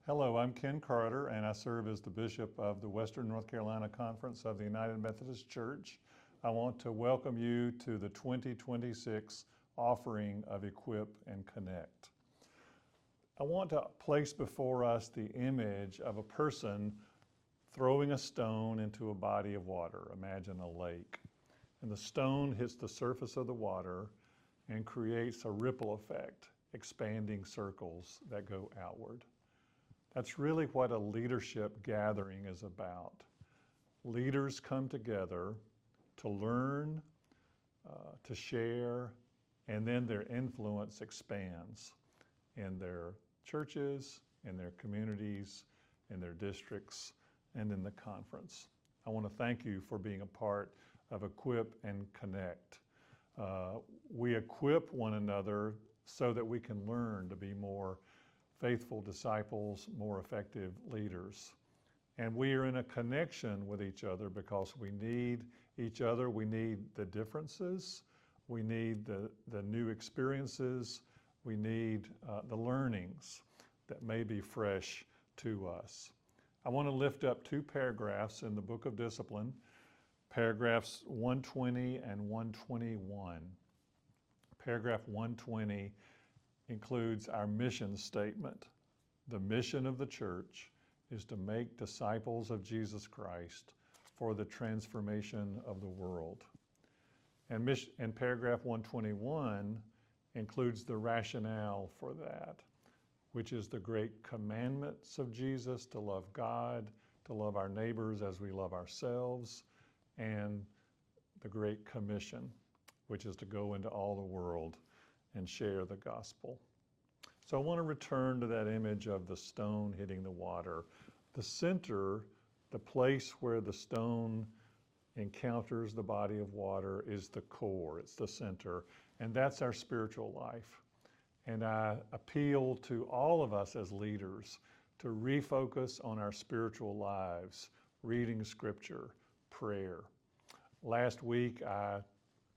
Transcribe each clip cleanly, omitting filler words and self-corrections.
Hello, I'm Ken Carter, and I serve as the Bishop of the Western North Carolina Conference of the United Methodist Church. I want to welcome you to the 2026 offering of Equip and Connect. I want to place before us the image of a person throwing a stone into a body of water. Imagine a lake. And the stone hits the surface of the water and creates a ripple effect, expanding circles that go outward. That's really what a leadership gathering is about. Leaders come together to learn, to share, and then their influence expands in their churches, in their communities, in their districts, and in the conference. I want to thank you for being a part of Equip and Connect. We equip one another so that we can learn to be more faithful disciples, more effective leaders. And we are in a connection with each other because we need each other. We need the differences. We need the new experiences. We need the learnings that may be fresh to us. I want to lift up two paragraphs in the Book of Discipline, paragraphs 120 and 121. Paragraph 120 includes our mission statement. The mission of the church is to make disciples of Jesus Christ for the transformation of the world. And paragraph 121 includes the rationale for that, which is the great commandments of Jesus to love God, to love our neighbors as we love ourselves, and the Great Commission, which is to go into all the world and share the gospel. So I want to return to that image of the stone hitting the water. The center, the place where the stone encounters the body of water, is the core, it's the center, and that's our spiritual life. And I appeal to all of us as leaders to refocus on our spiritual lives, reading scripture, prayer. Last week, I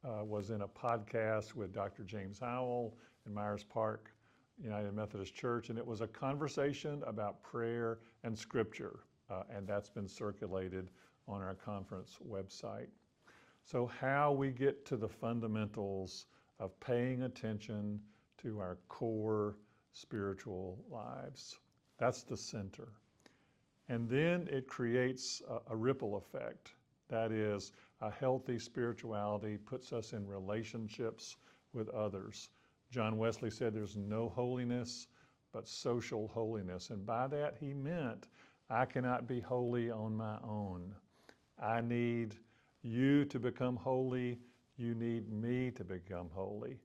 was in a podcast with Dr. James Howell in Myers Park United Methodist Church, and it was a conversation about prayer and scripture, and that's been circulated on our conference website. So how we get to the fundamentals of paying attention to our core spiritual lives, that's the center. And then it creates a ripple effect. That is, a healthy spirituality puts us in relationships with others. John Wesley said there's no holiness but social holiness. And by that he meant I cannot be holy on my own. I need you to become holy. You need me to become holy.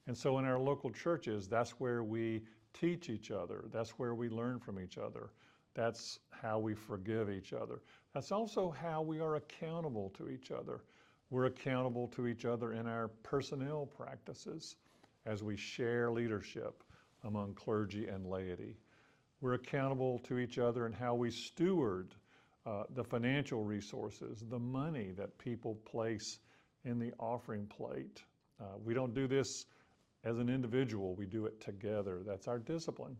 And so in our local churches, that's where we teach each other. That's where we learn from each other. That's how we forgive each other. That's also how we are accountable to each other. We're accountable to each other in our personnel practices as we share leadership among clergy and laity. We're accountable to each other in how we steward the financial resources, the money that people place in the offering plate. We don't do this as an individual, we do it together. That's our discipline.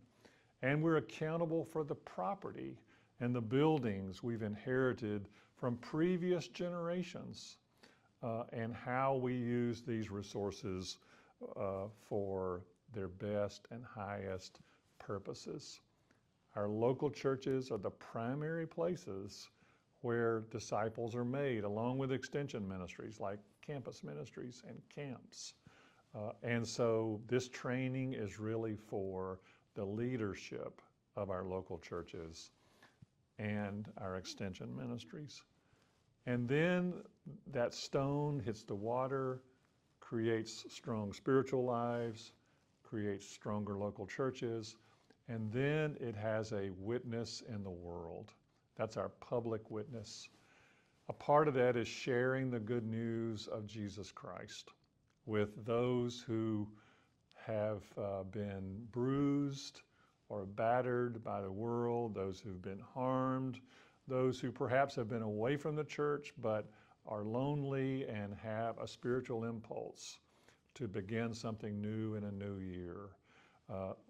And we're accountable for the property and the buildings we've inherited from previous generations and how we use these resources for their best and highest purposes. Our local churches are the primary places where disciples are made, along with extension ministries like campus ministries and camps. And so this training is really for the leadership of our local churches and our extension ministries. And then that stone hits the water, creates strong spiritual lives, creates stronger local churches, and then it has a witness in the world. That's our public witness. A part of that is sharing the good news of Jesus Christ with those who have been bruised or battered by the world, those who've been harmed, those who perhaps have been away from the church but are lonely and have a spiritual impulse to begin something new in a new year.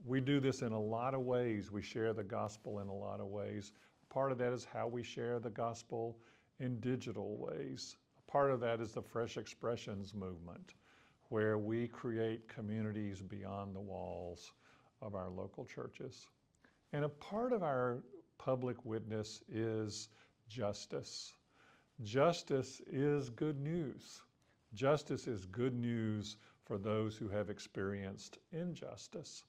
We do this in a lot of ways. We share the gospel in a lot of ways. Part of that is how we share the gospel in digital ways. Part of that is the Fresh Expressions movement, where we create communities beyond the walls of our local churches. And a part of our public witness is justice. Justice is good news. Justice is good news for those who have experienced injustice.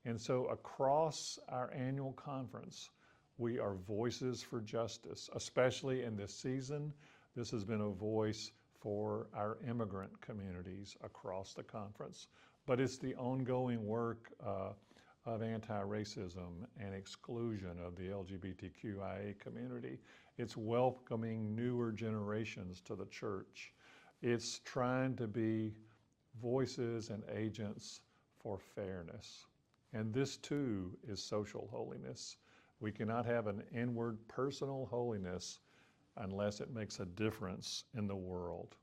And so across our annual conference, we are voices for justice, especially in this season. This has been a voice for our immigrant communities across the conference. But it's the ongoing work of anti-racism and exclusion of the LGBTQIA community. It's welcoming newer generations to the church. It's trying to be voices and agents for fairness. And this too is social holiness. We cannot have an inward personal holiness unless it makes a difference in the world.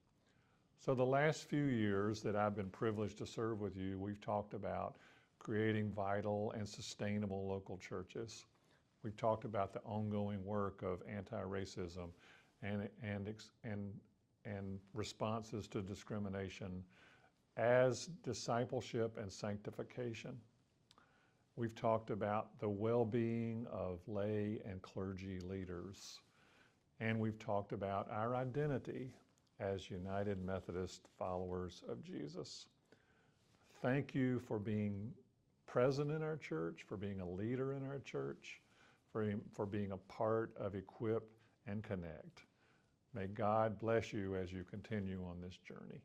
So the last few years that I've been privileged to serve with you, we've talked about creating vital and sustainable local churches. We've talked about the ongoing work of anti-racism and responses to discrimination as discipleship and sanctification. We've talked about the well-being of lay and clergy leaders. And we've talked about our identity as United Methodist followers of Jesus. Thank you for being present in our church, for being a leader in our church, for being a part of Equip and Connect. May God bless you as you continue on this journey.